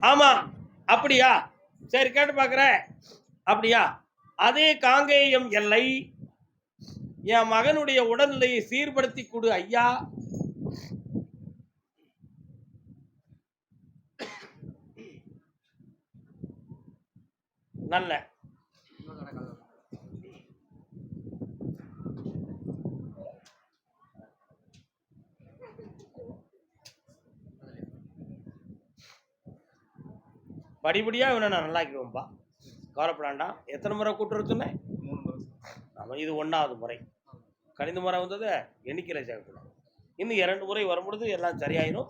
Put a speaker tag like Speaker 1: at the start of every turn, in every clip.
Speaker 1: ஆமா. அப்படியா? சரி கேட்டு பார்க்கிறேன். அப்படியா? அதே காங்கேயம் எல்லை என் மகனுடைய உடல்நிலையை சீர்படுத்தி கொடு ஐயா. நல்ல படிப்படியா இவனை நான் நல்லாக்கிடுவேன்பா, கவலைப்படாண்டா. எத்தனை முறை கூட்டுறது சொன்னேன்? ஆமாம், இது 1வது முறை. கணித முறை வந்தது எண்ணிக்கையில் சேர்க்கக்கூடாது. இன்னும் 2 முறை வரும்பொழுது எல்லாம் சரியாயிடும்.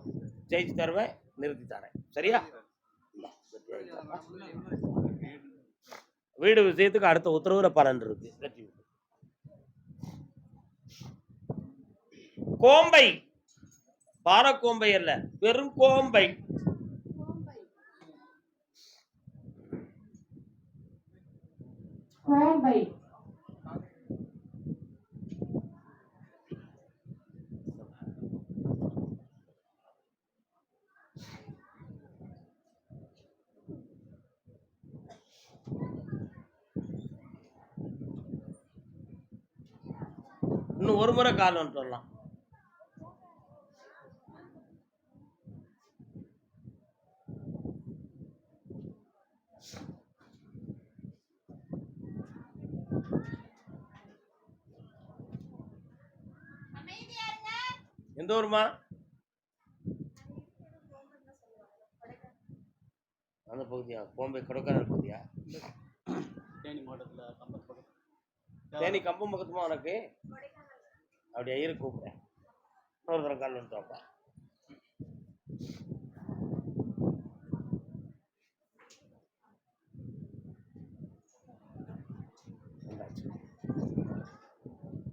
Speaker 1: ஜெயிச்சு தருவேன், நிறுத்தி தரேன். சரியா? வீடு விஷயத்துக்கு அடுத்த உத்தரவுல பலன் இருக்கு. வெற்றி. கோம்பை, பாலக்கோம்பை அல்ல, வெறும் கோம்பை. கோம்பை இன்னும் ஒரு முறை காலம் சொல்லலாம். எந்த ஊருமா? அந்த பகுதியா? கோம்பை கொடைக்கானல் பகுதியா? தேனி மாவட்டத்தில் தேனி கம்பம் பக்கத்துமா உனக்கு? அப்படியே இரு, கூப்பிடுறேன். இன்னொரு தரம் கால் வந்துட்டோம்ப்பா.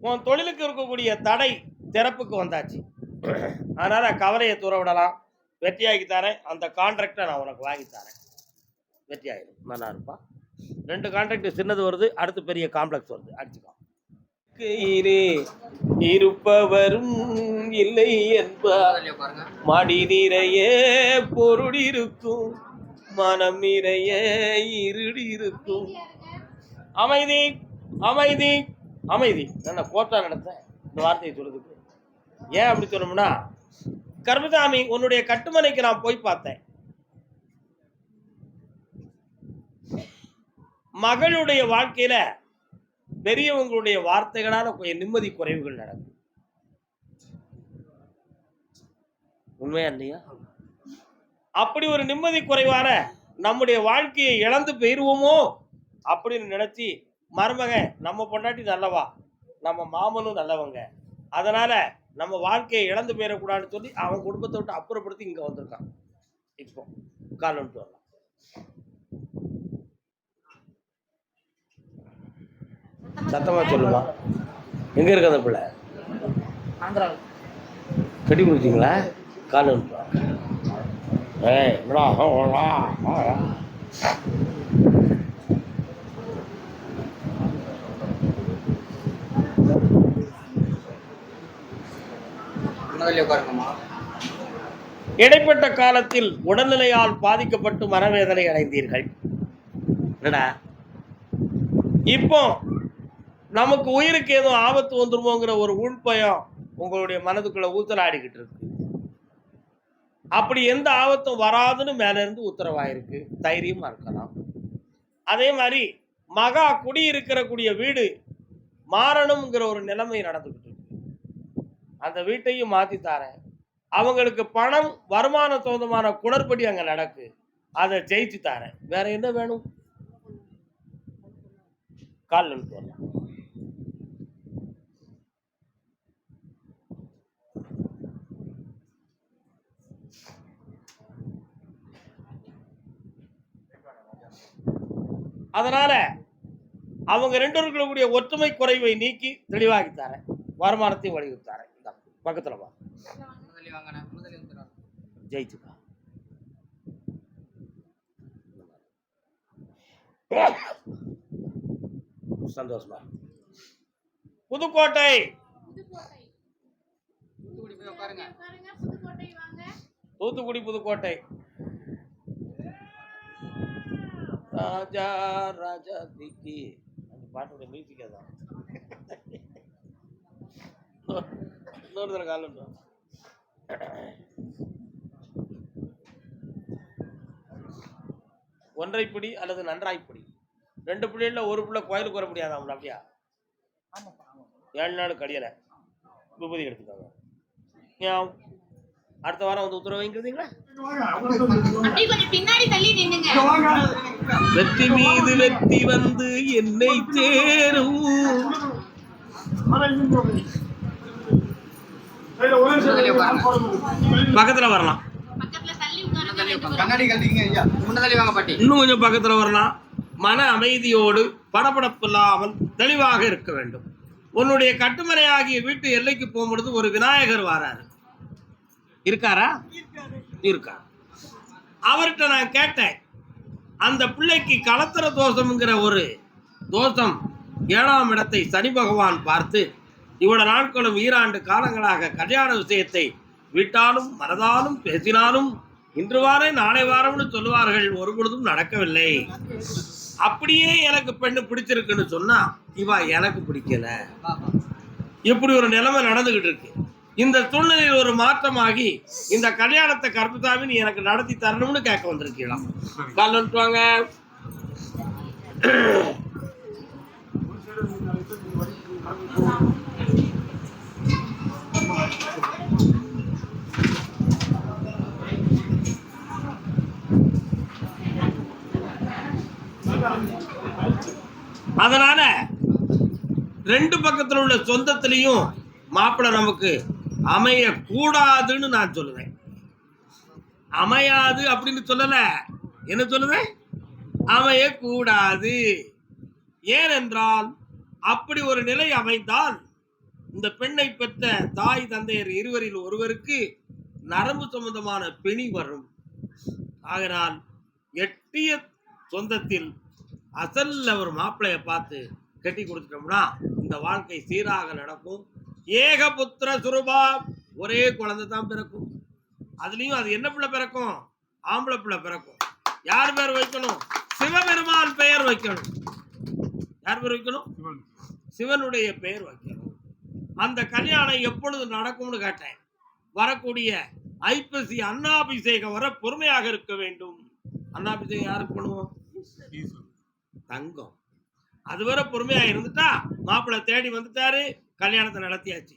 Speaker 1: உன் தொழிலுக்கு இருக்கக்கூடிய தடை திறப்புக்கு வந்தாச்சு. அதனால கவலையை தூர விடலாம். வெற்றியாகி தரேன். அந்த கான்ட்ராக்டை நான் உனக்கு வாங்கி தரேன். வெற்றி ஆகிடும். நல்லா இருப்பா. 2 கான்ட்ராக்ட் சின்னது வருது, அடுத்து பெரிய காம்ப்ளெக்ஸ் வருது. அடிச்சுக்கோ. இருப்பவரும் இல்லை என்பார், மடி நிறைய பொருள் இருக்கும், மனம் நிறைய இருடி இருக்கும். அமைதி அமைதி அமைதி. நான் கோட்டா நடத்தேன் இந்த வார்த்தையை சொல்றதுக்கு. ஏன் அப்படி சொல்லணும்னா, கர்மசாமி உன்னுடைய கட்டுமனைக்கு நான் போய் பார்த்தேன். மகளுடைய வாழ்க்கையில பெரியவங்களுடைய வார்த்தைகளால கொஞ்சம் நிம்மதி குறைவுகள் நடக்கும். உண்மையா இல்லையா? அப்படி ஒரு நிம்மதி குறைவான நம்முடைய வாழ்க்கையை இழந்து போயிருவோமோ அப்படின்னு நினைச்சு, மருமகன் நம்ம பொண்டாட்டி நல்லவா, நம்ம மாமனும் நல்லவங்க, அதனால நம்ம வாழ்க்கையை இழந்து போயிடக்கூடாதுன்னு சொல்லி அவன் குடும்பத்தை விட்டு அப்புறப்படுத்தி இங்க வந்திருக்கான். இப்போ கால் வந்துட்டு வரலாம். சத்தமா சொல்லுமா? எங்க இருக்கு அந்த பிள்ளை? கட்டி கொடுத்தீங்களா? கால் வந்துட்டு இடைப்பட்ட காலத்தில் உடல்நிலையால் பாதிக்கப்பட்டு மனவேதனை அடைந்தீர்கள். இப்போ நமக்கு உயிருக்கு ஏதோ ஆபத்து வந்துருமோங்கிற ஒரு உள்பயம் உங்களுடைய மனதுக்குள்ள ஊத்தலாடிக்கிட்டு இருக்கு. அப்படி எந்த ஆபத்தும் வராதுன்னு மேல இருந்து உத்தரவாயிருக்கு. தைரியமா இருக்கலாம். அதே மாதிரி மகா குடியிருக்கிற வீடு மாறணுங்கிற ஒரு நிலைமை நடந்துகிட்டு இருக்கு. அந்த வீட்டையும் மாத்தி தாரேன். அவங்களுக்கு பணம் வருமான சொந்தமான குளறுபடி அங்க நடக்கு, அதை ஜெயிச்சு தாரேன். வேற என்ன வேணும்? கால் வரலாம். அதனால அவங்க 2 பேருக்குள்ள ஒற்றுமை குறைவை நீக்கி தெளிவாகி தரேன். வருமானத்தை வலியுறுத்தாரேன். பக்கத்துல வா, ஜெயிச்சுக்கா. சந்தோஷமா. புதுக்கோட்டை, தூத்துக்குடி புதுக்கோட்டை ராஜா ராஜா திக்கி அந்த பாட்டோட மியூசிக்கே தான். இன்னொரு தடவை காலம் ஒன்றைப்பிடி அல்லது நன்றாய்ப்பிடி 2 பிள்ளைல ஒரு பிள்ளை கோயிலுக்கு வர முடியாது. அவங்கள அப்படியா 7 நாள் கடியலை விபூதி எடுத்துக்காங்க. ஏன் அடுத்த வாரம் வந்து உத்தரவு வாங்கிக்கிறீங்களா? வெற்றி மீது வெற்றி வந்து என்னை சேரும். பக்கத்துல வரலாம், இன்னும் கொஞ்சம் பக்கத்துல வரலாம். மன அமைதியோடு படபடப்பு இல்லாமல் தெளிவாக இருக்க வேண்டும். உன்னுடைய கட்டுமனையாகிய வீட்டு எல்லைக்கு போகும்பொழுது ஒரு விநாயகர் வாராரு. இருக்காரா? இருக்கார். அவர்கிட்ட நான் கேட்டேன், அந்த பிள்ளைக்கு கலத்திர தோஷம்ங்கிற ஒரு தோஷம் 7ஆம் இடத்தை சனி பகவான் பார்த்து இவ்வளவு நாட்களும் ஈராண்டு காலங்களாக கல்யாண விஷயத்தை விட்டாலும் மனதாலும் பேசினாலும் இன்று வாரம் நாளை வாரம்னு சொல்லுவார்கள், ஒரு பொழுதும் நடக்கவில்லை. அப்படியே எனக்கு பெண்ணு பிடிச்சிருக்குன்னு சொன்னா இவா எனக்கு பிடிக்கல. இப்படி ஒரு நிலைமை நடந்துகிட்டு இருக்கு. இந்த சூழ்நிலையில் ஒரு மாற்றமாகி இந்த கல்யாணத்தை கருப்புசாமி நீ எனக்கு நடத்தி தரணும்னு கேட்க வந்திருக்கலாம். கால் வந்துட்டுவாங்க. அதனால 2 பக்கத்தில் உள்ள சொந்தத்திலையும் மாப்பிள்ளை நமக்கு அமைய கூடாதுன்னு நான் சொல்லுவேன். அமையாது அப்படின்னு சொல்லல, என்ன சொல்லுவேன்? அமைய கூடாது. ஏனென்றால் அப்படி ஒரு நிலை அமைந்தால் இந்த பெண்ணை பெற்ற தாய் தந்தையர் இருவரில் ஒருவருக்கு நரம்பு சம்பந்தமான பிணி வரும். ஆகினால் எட்டிய சொந்தத்தில் அசல்ல ஒரு மாப்பிள்ளைய பார்த்து கட்டி கொடுத்துட்டோம்னா இந்த வாழ்க்கை சீராக நடக்கும். ஏகபுத்திர சுரூபா, ஒரே குழந்தை தான் பிறக்கும். அதுலயும் அது என்ன பிள்ளை பிறக்கும்? ஆம்பளை பிள்ளை பிறக்கும். யார் பேர் வைக்கணும்? சிவபெருமான் பெயர் வைக்கணும். யார் பேர் வைக்கணும்? சிவனுடைய பெயர் வைக்கணும். அந்த கல்யாணம் எப்பொழுது நடக்கும்னு கேட்டேன். வரக்கூடிய ஐப்பசி அன்னாபிஷேகம் வர பொறுமையாக இருக்க வேண்டும். அன்னாபிஷேகம் யாருக்கு பண்ணுவோம்? தங்கம். அதுவரை பொறுமையா இருந்துட்டா மாப்பிள்ளை தேடி வந்துட்டாரு, கல்யாணத்தை நடத்தியாச்சு.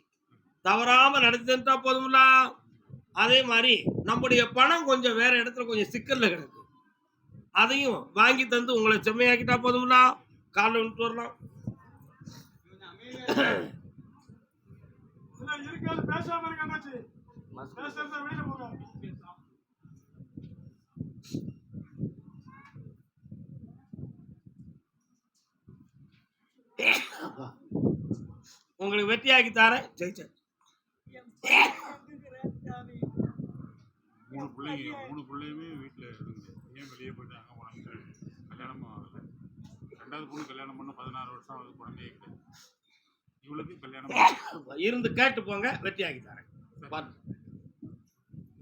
Speaker 1: தவறாம நடத்தி தந்துட்டா போதும்ல. அதே மாதிரி நம்முடைய பணம் கொஞ்சம் வேற இடத்துல கொஞ்சம் சிக்கல்ல கிடக்கு, அதையும் வாங்கி தந்து உங்களை செம்மையாக்கிட்டா போதும்ல. காலைல விட்டு வரலாம். உங்களுக்கு வெற்றியாக்கி தாரேன். ஜெயிச்ச
Speaker 2: 3 பிள்ளையுமே வீட்டில் இருந்து ஏன் வெளியே போயிட்டாங்க? உனக்கு கல்யாணமும் ஆகலை. 2வது பொண்ணு கல்யாணம் பண்ண 16 வருஷம் ஆகுது, குழந்தையே கிடையாது. இவளுக்கு கல்யாணம்
Speaker 1: இருந்து கேட்டு போங்க, வெற்றியாக்கி தரேன்.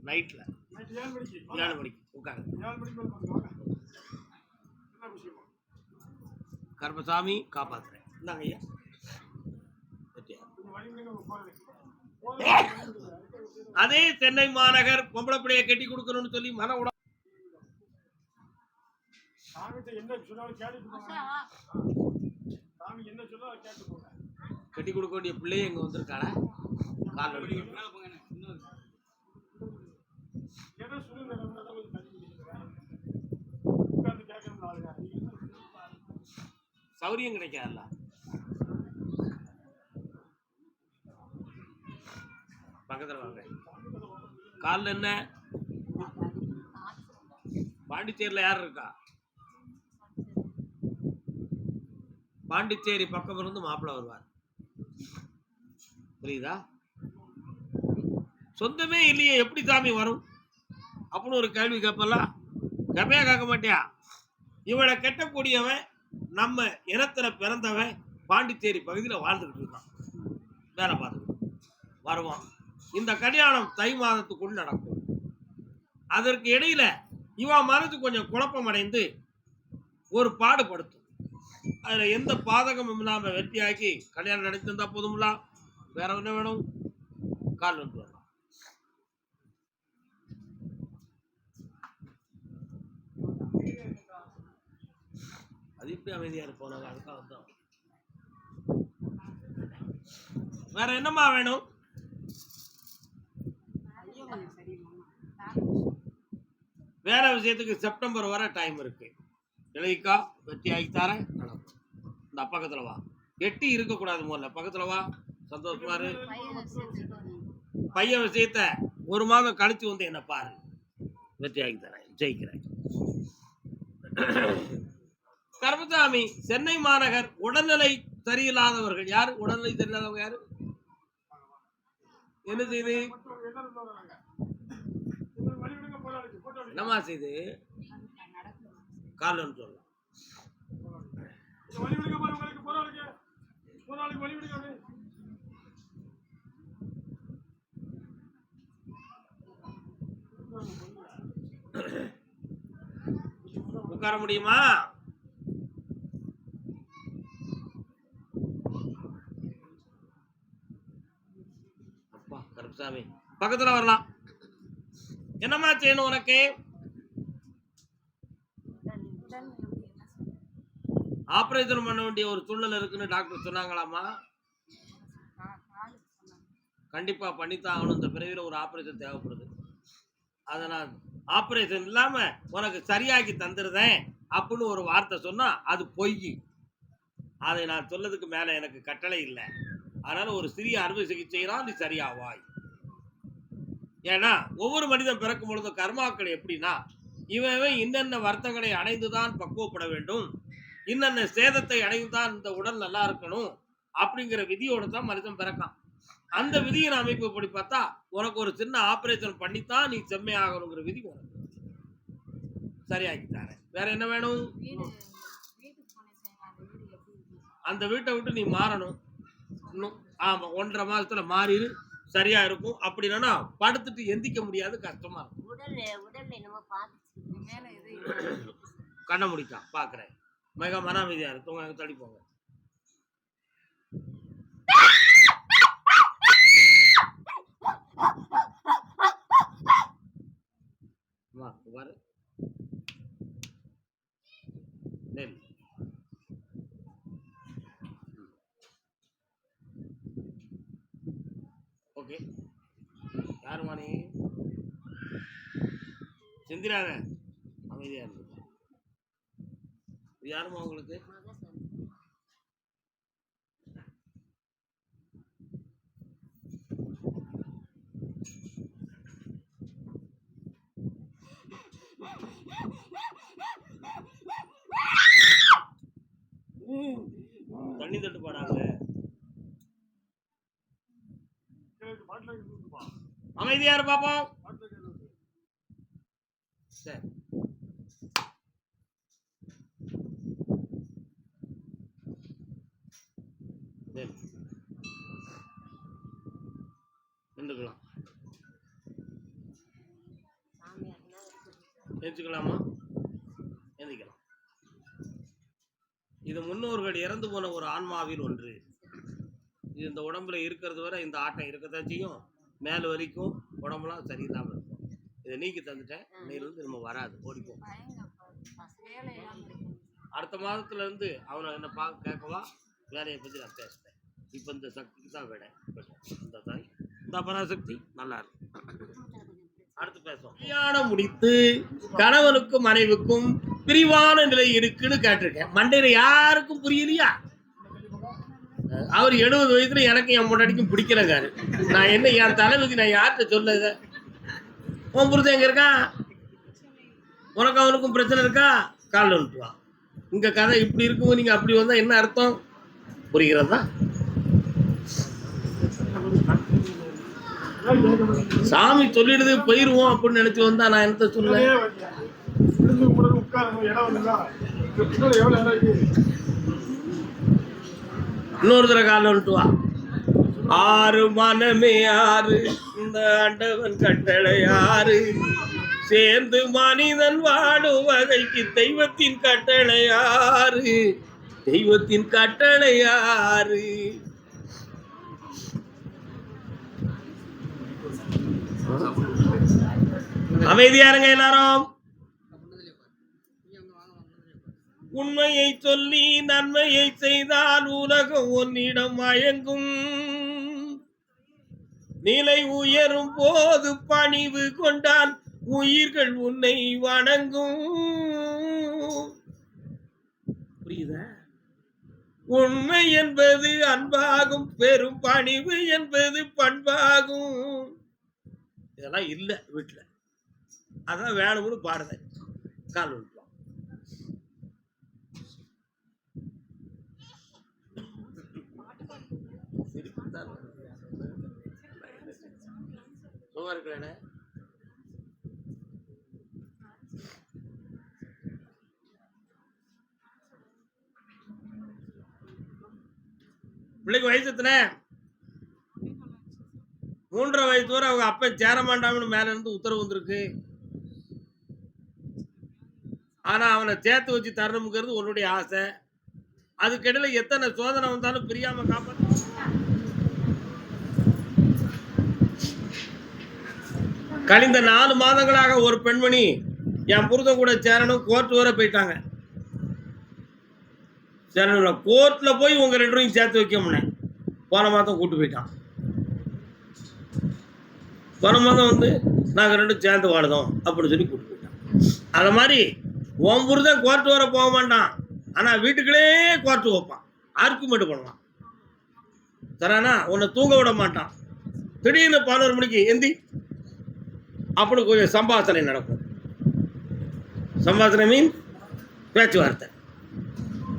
Speaker 1: நைட்ல 7 மணிக்கு உட்காந்து கர்மசாமி காப்பாத்துறேன். இந்தாங்க ஐயா. அதே சென்னை மாநகர் பொம்பளை பிள்ளைய கட்டி கொடுக்கணும்னு சொல்லி மன உட கட்டி கொடுக்க வேண்டிய பிள்ளைய எங்க வந்திருக்காள. சௌரியம் கிடைக்காதுல்ல. பக்கத்துல வாங்க. காலில் என்ன? பாண்டிச்சேரியில யார் இருக்கா? பாண்டிச்சேரி பக்கம் இருந்து மாப்பிள்ளை வருவார். புரியுதா? சொந்தமே இல்லையே எப்படி சாமி வரும் அப்படின்னு ஒரு கேள்வி கேட்பலாம். கம்மியா கேட்க மாட்டியா? இவளை கெட்டக்கூடியவன் நம்ம இனத்துல பிறந்தவன் பாண்டிச்சேரி பகுதியில் வாழ்ந்துகிட்டு இருக்கான், வேலை பார்த்துக்கிட்டு வருவான். இந்த கல்யாணம் தை மாதத்துக்குள் நடக்கும். அதற்கு இடையில இவன் மனது கொஞ்சம் குழப்பம் அடைந்து ஒரு பாடுபடுத்தும். அதுல எந்த பாதகமும் இல்லாம வெற்றியாக்கி கல்யாணம் நடத்திருந்தா போதுங்களா? வேற என்ன வேணும்? கால் வந்து வரலாம். அது இப்படி அமைதியா இருப்போம் நாங்க, அதுக்காக வந்தோம். வேற என்னம்மா வேணும்? வேற விஷயத்துக்கு செப்டம்பர் வரை டைம் இருக்கு. எழுதிக்கா, வெற்றி ஆகி தரேன். இந்த பக்கத்துல வா. எட்டி இருக்க கூடாது, முதல்ல பக்கத்துல வா. சந்தோஷமாரு. பையன் விஷயத்த ஒரு மாதம் கழிச்சு வந்து என்ன பாரு. வெற்றி ஆகி தரேன், ஜெயிக்கிறேன். கருப்பசாமி, சென்னை மாநகர் உடல்நிலை சரியில்லாதவர்கள் யாரு? உடல்நிலை சரியில்லாதவங்க யாரு? என்ன செய்து? என்னமா செய்து? கால் வந்து சொல்லலாம். உட்கார முடியுமா? அப்பா கருப்பசாமி பக்கத்துல வரலாம். என்னம்மா செய்யணும் உனக்கு? ஆபரேஷன் பண்ண வேண்டிய ஒரு சூழ்நிலை இருக்குன்னு டாக்டர் சொன்னாங்களாமா? கண்டிப்பா பண்ணித்தான் ஆகணும். இந்த பிறவில ஒரு ஆபரேஷன் தேவைப்படுது. அதை நான் ஆபரேஷன் இல்லாம உனக்கு சரியாக்கி தந்துருதேன் அப்படின்னு ஒரு வார்த்தை சொன்னா அது பொய். அதை நான் சொல்லதுக்கு மேல எனக்கு கட்டளை இல்லை. அதனால ஒரு சிறிய அறுவை சிகிச்சைனா நீ சரியாவாய். ஏன்னா ஒவ்வொரு மனிதன் பிறக்கும் பொழுது கர்மாக்கள் எப்படின்னா, இவன் இன்னென்ன வருத்தங்களை அடைந்துதான் பக்குவப்பட வேண்டும், இன்னென்ன சேதத்தை அடைந்துதான் இந்த உடல் நல்லா இருக்கணும் அப்படிங்கிற விதியோட தான் மனிதன் பிறக்கான். அந்த விதியின் அமைப்பு படி பார்த்தா உனக்கு ஒரு சின்ன ஆபரேஷன் பண்ணித்தான் நீ செம்மையாகணுங்கிற விதி உனக்கு சரியாக்கி தரேன். வேற என்ன வேணும்? அந்த வீட்டை விட்டு நீ மாறணும். இன்னும் ஆமா 1.5 மாதத்துல மாறிடு, சரியா இருக்கும். அப்படின்னா படுத்துட்டு எந்திக்க முடியாது, கஷ்டமா இருக்கும். கண்ண முடிக்கா பாக்குறேன். மிக மன அமைதியா இருக்கும். தள்ளி போங்க. பாரு ஓகே. யாருமா நீ? செந்திராத, அமைதியா இருக்கு. யாருமா உங்களுக்கு? தண்ணி தட்டு பாடாங்க. அமைதியா இரு பாப்போம். சரி நின்றுக்கலாம். ஏற்றுக்கலாமா? எந்திக்கலாம். இது முன்னோர்கள் இறந்து போன ஒரு ஆன்மாவில் ஒன்று. இது இந்த உடம்புல இருக்கிறது வரை இந்த ஆட்டம் இருக்கத்தான் செய்யும். மேல வரைக்கும் உடம்புலாம் சரியில்லாம இருக்கும். இதை நீக்கி தந்துட்டேன். இன்னையிலிருந்து நம்ம வராது, ஓடிப்போம். அடுத்த மாதத்துல இருந்து அவனை என்ன பார்க்க கேட்கவா, வேலையை பத்தி நான் பேசுறேன். இப்ப இந்த சக்திக்கு தான் விட இந்த தாய் இந்த பராசக்தி நல்லா இருக்கு. அடுத்து பேசுவோம். கல்யாணம் முடித்து கணவனுக்கும் மனைவிக்கும் பிரிவான நிலை இருக்குன்னு கேட்டிருக்கேன். மண்டையில யாருக்கும் புரியலையா? அவர் 70 வயசுல எனக்கு என் முன்னாடிக்கும் பிடிக்கிறக்காரு. நான் என்ன என் தலைவிக்கு நான் யார்கிட்ட சொல்ல? உன் புருஷன் எங்க இருக்கா? உனக்கு அவனுக்கும் பிரச்சனை இருக்கா? காலில் வந்துட்டுவா. இங்க கதை இப்படி இருக்கும், நீங்க அப்படி வந்தா என்ன அர்த்தம் புரிகிறதா? சாமி சொல்லிடுது போயிருவோம் அப்படின்னு நினைச்சு வந்தா நான் என்ன சொல்ல? இன்னொரு தடவை காலில் வந்துட்டு வா. ஆறு மனமே ஆறு, இந்த ஆண்டவன் கட்டளை ஆறு, சேர்ந்து மனிதன் வாழும் வகைக்கு தெய்வத்தின் கட்டளையாறு, தெய்வத்தின் கட்டளையாறு. அமைதியா இருங்க எல்லாரும். உண்மையை சொல்லி நன்மையை செய்தால் உலகம் உன்னிடம் மயங்கும். நிலை உயரும் போது பணிவு கொண்டால் உயிர்கள் உன்னை வணங்கும். புரியுதா? உண்மை என்பது அன்பாகும், பெரும் பணிவு என்பது பண்பாகும். இதெல்லாம் இல்ல வீட்டுல, அதான் வேணும்னு பாடுறேன். கால் விட்டுலாம். சும்மா இருக்கிறேனே. பிள்ளைக்கு வயசு எத்தனை? 3.5 வயசு வரை அவங்க அப்ப சேர மாட்டாங்கன்னு மேல இருந்து உத்தரவு வந்திருக்கு. ஆனா அவனை சேர்த்து வச்சு தரணுங்கிறது உன்னுடைய ஆசை. அதுக்கிடையில எத்தனை சோதனை வந்தாலும் பிரியாம காப்பாற்ற. கழிந்த 4 மாதங்களாக ஒரு பெண்மணி என் புருஷன் கூட சேரணும் கோர்ட் வரை போயிட்டாங்க. சேரணும் கோர்ட்ல போய் உங்க 2 பேரையும் சேர்த்து வைக்க முடியல. போன மாதம் கூட்டு போயிட்டான். போன மாதம் வந்து நாங்க 2 சேர்ந்து வாழுதோம் அப்படின்னு சொல்லி கூட்டு போயிட்டான். அது மாதிரி உன் புருஷன் கோர்ட் வர போக மாட்டான், ஆனா வீட்டுக்குள்ளே கோர்ட்டு வைப்பான், ஆர்குமெண்ட் பண்ணுவான். தரானா உன்னை தூங்க விட மாட்டான். திடீர்னு 11 மணிக்கு எந்தி அப்படி கொஞ்சம் சம்பாஷணை நடக்கும். சம்பாஷணை மீன் பேச்சுவார்த்தை.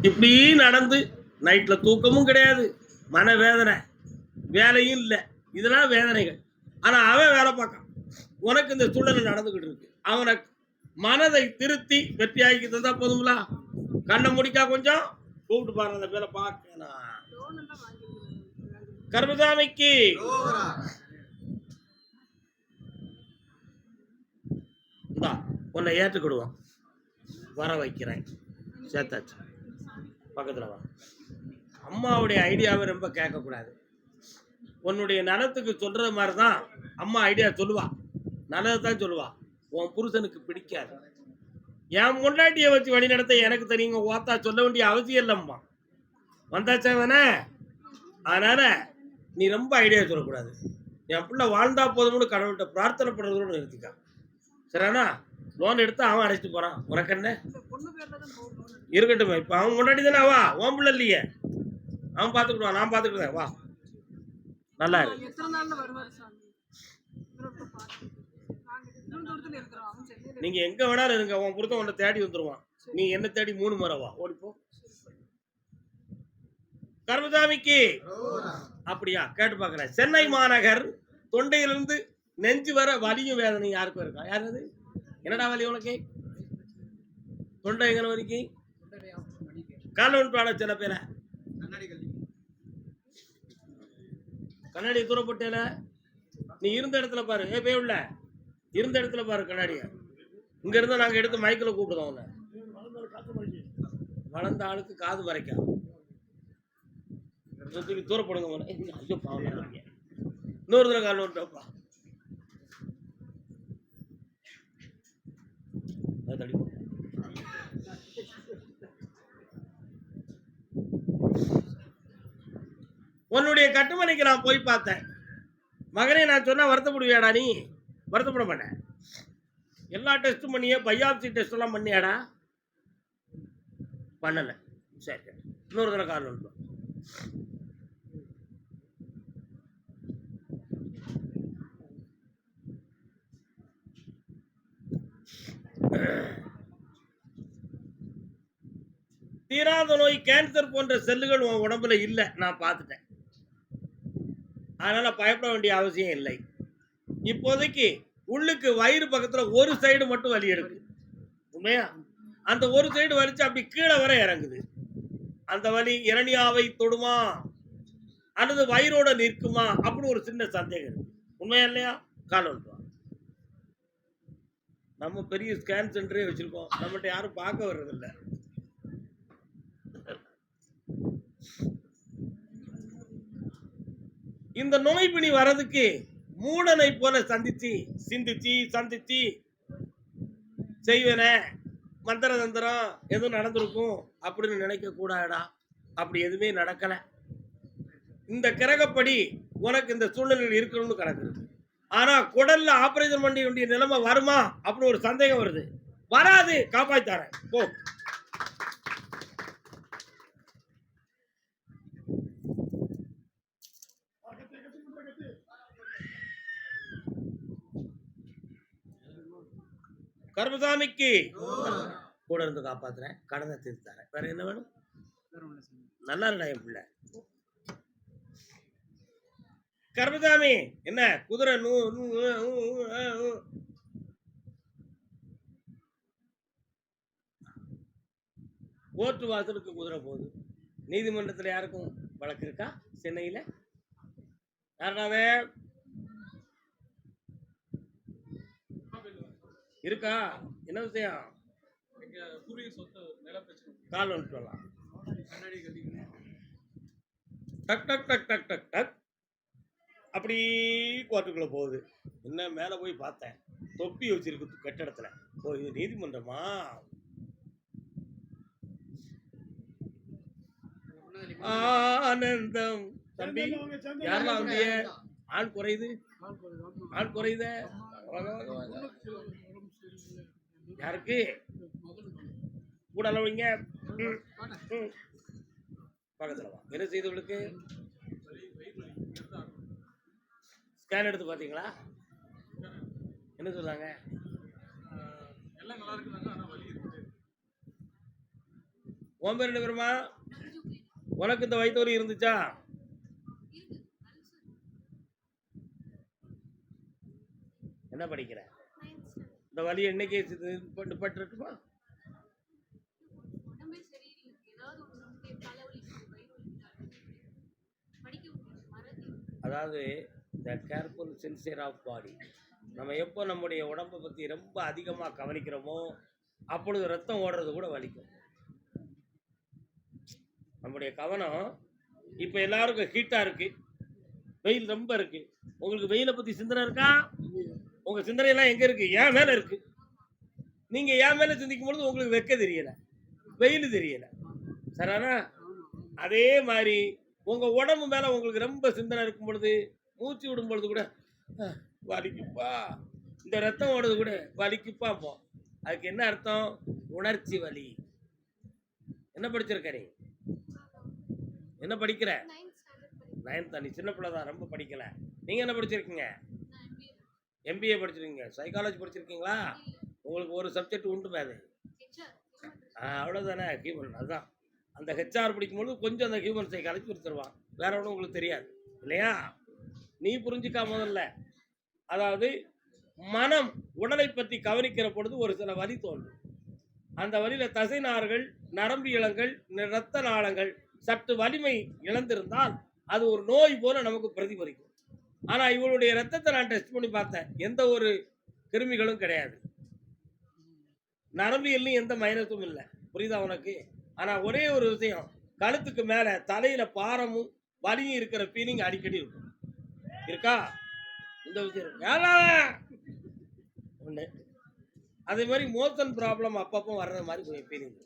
Speaker 1: இப்படி நடந்து நைட்ல தூக்கமும் கிடையாது, மனவேதனை, வேலையும் இல்லை. இதெல்லாம் வேதனைகள். ஆனா அவன் வேலை பார்க்கான். உனக்கு இந்த சூழ்நிலை நடந்துகிட்டு இருக்கு. அவனை மனதை திருத்தி வெற்றியாக்கி தந்தா போதுங்களா? கண்ணை முடிக்கா கொஞ்சம் கூப்பிட்டு பாருங்க. அந்த பேரை பார்க்கணும். கர்மசாமிக்கு உன்னை ஏற்றுக்கிடுவோம். வர வைக்கிறேன். சேர்த்தாச்சு. பக்கத்துல வா. அம்மாவுடைய ஐடியாவை ரொம்ப கேட்கக்கூடாது. உன்னுடைய நலத்துக்கு சொல்ற மாதிரி தான் அம்மா ஐடியா சொல்லுவா, நல்லது தான் சொல்லுவா. உன் புருஷனுக்கு பிடிக்காது. என் முன்னாடியை வச்சு வழி நடத்த எனக்கு தெரியுங்க. ஓத்தா சொல்ல வேண்டிய அவசியம் இல்லைம்மா. வந்தாச்சா வேணே. அதனால நீ ரொம்ப ஐடியா சொல்லக்கூடாது. என் பிள்ளை வாழ்ந்தா போதும்னு கடவுள்கிட்ட பிரார்த்தனை பண்ணுறதோடு நிறுத்திக்கா. சரிண்ணா? லோன் எடுத்து அவன் அடைச்சிட்டு போறான். உனக்கு என்ன இருக்கட்டும். இப்ப அவன் முன்னாடி தானே வா. உன் பிள்ளை இல்லையே, அவன் பார்த்துக்கிடுவான். நான் பார்த்துக்கிட்டேன். வா, நல்லா இருக்கு. நீங்க எங்க வேணாலும் இருங்க, உன் புருஷன் உன்னை தேடி வந்துருவான். நீ என்ன தேடி 3 முறை வா. ஓடிப்போ. கர்மசாமிக்கு அப்படியா? கேட்டு பாக்குறேன். சென்னை மாநகர் தொண்டையிலிருந்து நெஞ்சு வர வலியும் வேதனை யாருக்கும் இருக்கா? யாரு? என்னடா வலி உனக்கு? தொண்டை எங்க வரைக்கும்? காலவன் பாட சில பேர கண்ணாடி தூரப்பட்டேல. நீ இருந்த இடத்துல பாரு. போய் உள்ள இருந்த இடத்துல பாரு கண்ணாடிய. இங்க இருந்தா நாங்க எடுத்து மைக்கில் கூப்பிடுவோம். உன்னை வளர்ந்த ஆளுக்கு காது மறைக்கா. தூரப்படுங்க. ஐயோ பாவம். இன்னொரு தடவை கால் வந்துட்டோப்பா. உன்னுடைய கட்டுமனைக்கு நான் போய் பார்த்தேன். மகனே, நான் சொன்னா வருத்தப்படுவியாடா? நீ வருத்தப்பட மாட்டேன். எல்லா டெஸ்ட்டும் பண்ணியே, பயாப்சி டெஸ்ட் எல்லாம் பண்ணியாடா? பண்ணல. சரி, இன்னொரு தடவை கால் வந்துட்டோம். தீராத நோய் கேன்சர் போன்ற செல்லுகள் உன் உடம்புல இல்லை, நான் பார்த்துட்டேன். அதனால பயப்பட வேண்டிய அவசியம் இல்லை. இப்போதைக்கு உள்ளுக்கு வயிறு பக்கத்துல ஒரு சைடு மட்டும் வலி எடுக்கு. உண்மையா? அந்த ஒரு சைடு வலிச்சு அப்படி கீழே வர இறங்குது. அந்த வலி இரணியாவை தொடுமா அல்லது வயிறோட நிற்குமா அப்படின்னு ஒரு சின்ன சந்தேகம் இருக்கு. உண்மையா இல்லையா? கால் வந்துடும். நம்ம பெரிய ஸ்கேன் சென்டரே வச்சிருக்கோம், நம்மகிட்ட யாரும் பார்க்க வர்றதில்ல. இந்த நோய் பிணி வர்றதுக்கு மூடனை போல சிந்திச்சு செய்வன மந்திர தந்திரம் எதுவும் நடந்திருக்கும் அப்படின்னு நினைக்க கூடாடா. அப்படி எதுவுமே நடக்கல. இந்த கிரகப்படி உனக்கு இந்த சூழ்நிலையில் இருக்கணும்னு கணக்கு இருக்கு. ஆனா குடல்ல ஆபரேஷன் பண்ண வேண்டிய நிலைமை வருமா அப்படின்னு ஒரு சந்தேகம் வருது. வராது, காப்பாத்தாரேன் போ. கருமசாமிக்கு கூட இருந்து காப்பாத்துறேன், கடனை தீர்த்தாரேன். வேற என்ன வேணும்? நல்லா இருக்கா என் பிள்ளை? கருமசாமி என்ன குதிரை கோர்ட்டு வாசலுக்கு குதிரை போகுது. நீதிமன்றத்தில் யாருக்கும் வழக்கு இருக்கா? சென்னையில யாருனாவே இருக்கா? என்ன விஷயம்? கால் வந்துட்டு வரலாம். டக் டக் டக் டக் டக் டக் அப்படி கோர்ட்டுக்குள்ள போகுது. என்ன மேல போய் பார்த்தேன், தொப்பி வச்சிருக்கு கட்டடத்துல. ஓ, இது நீதிமன்றமா? ஆனந்தம். தம்பி யாரெல்லாம் வந்திய? ஆள் குறையுது, ஆள் குறையுத. யாருக்கு கூட அளவுங்க? பக்கத்துல வா. என்ன செய்தவளுக்கு ஸ்கேன் எடுத்து பாத்தீங்களா? என்ன சொல்றாங்க? உன் பேர் என்ன பேருமா? உனக்கு இந்த வயிற்று வலி இருந்துச்சா? என்ன படிக்கிற? இந்த வலி என்னைக்கு பட்டுருக்குமா? அதாவது த கேர்ஃபுல் சின்சியர் ஆஃப் பாடி. நம்ம எப்போ நம்முடைய உடம்பை பற்றி ரொம்ப அதிகமாக கவனிக்கிறோமோ அப்பொழுது ரத்தம் ஓடுறது கூட வலிக்கும். நம்முடைய கவனம் இப்போ எல்லாருக்கும் ஹீட்டாக இருக்கு, வெயில் ரொம்ப இருக்கு. உங்களுக்கு வெயிலை பற்றி சிந்தனை இருக்கா? உங்கள் சிந்தனையெல்லாம் எங்கே இருக்கு? ஏன் மேலே இருக்கு. நீங்கள் ஏன் மேலே சிந்திக்கும் பொழுது உங்களுக்கு வெக்க தெரியலை, வெயில் தெரியலை. சரிண்ணா? அதே மாதிரி உங்கள் உடம்பு மேலே உங்களுக்கு ரொம்ப சிந்தனை இருக்கும் பொழுது, மூச்சு விடும் பொழுது கூட வலிக்குப்பா, இந்த ரத்தம் ஓடுறது கூட வலிக்குப்பா போ. அதுக்கு என்ன அர்த்தம்? உணர்ச்சி வலி. என்ன படிச்சிருக்க நீ? என்ன படிக்கிற? 9th. நீ சின்ன பிள்ளை தான், ரொம்ப படிக்கல. நீங்க என்ன படிச்சிருக்கீங்க? MBA படிச்சிருக்கீங்க. சைக்காலஜி படிச்சிருக்கீங்களா? உங்களுக்கு ஒரு சப்ஜெக்ட் உண்டு மேது, அவ்வளோதானே ஹியூமன். அதுதான் அந்த HR படிக்கும்போது கொஞ்சம் அந்த ஹியூமன் சைக்காலஜி கொடுத்துருவான், வேற ஒன்றும் உங்களுக்கு தெரியாது இல்லையா? நீ புரிஞ்சுக்கா முதல்ல. அதாவது மனம் உடலை பற்றி கவனிக்கிற பொழுது ஒரு சில வலி தோன்றும். அந்த வலியில தசை நார்கள், நரம்பு இளங்கள், இரத்த நாளங்கள் சற்று வலிமை இழந்திருந்தால் அது ஒரு நோய் போல நமக்கு பிரதிபலிக்கும். ஆனா இவளுடைய ரத்தத்தை நான் டெஸ்ட் பண்ணி பார்த்தேன், எந்த ஒரு கிருமிகளும் கிடையாது, நரம்பியல்லையும் எந்த மைனஸும் இல்லை. புரியுதா உனக்கு? ஆனா ஒரே ஒரு விஷயம், கழுத்துக்கு மேல தலையில பாரமும் வலியும் இருக்கிற ஃபீலிங் அடிக்கடி இருக்கும். இருக்கா? இந்த விஷயம் ஒண்ணு. அதே மாதிரி மோஷன் ப்ராப்ளம் அப்பப்போ வர்ற மாதிரி ஃபீலிங்.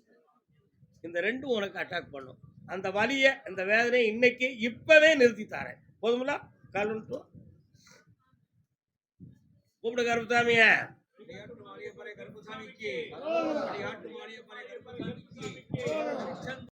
Speaker 1: இந்த ரெண்டும் உனக்கு அட்டாக் பண்ணும். அந்த வலியை, அந்த வேதனையை இன்னைக்கு இப்பவே நிறுத்தி தரேன். போதுங்களா? கால் வந்துட்டு கூப்பிடு கருப்பசாமிய.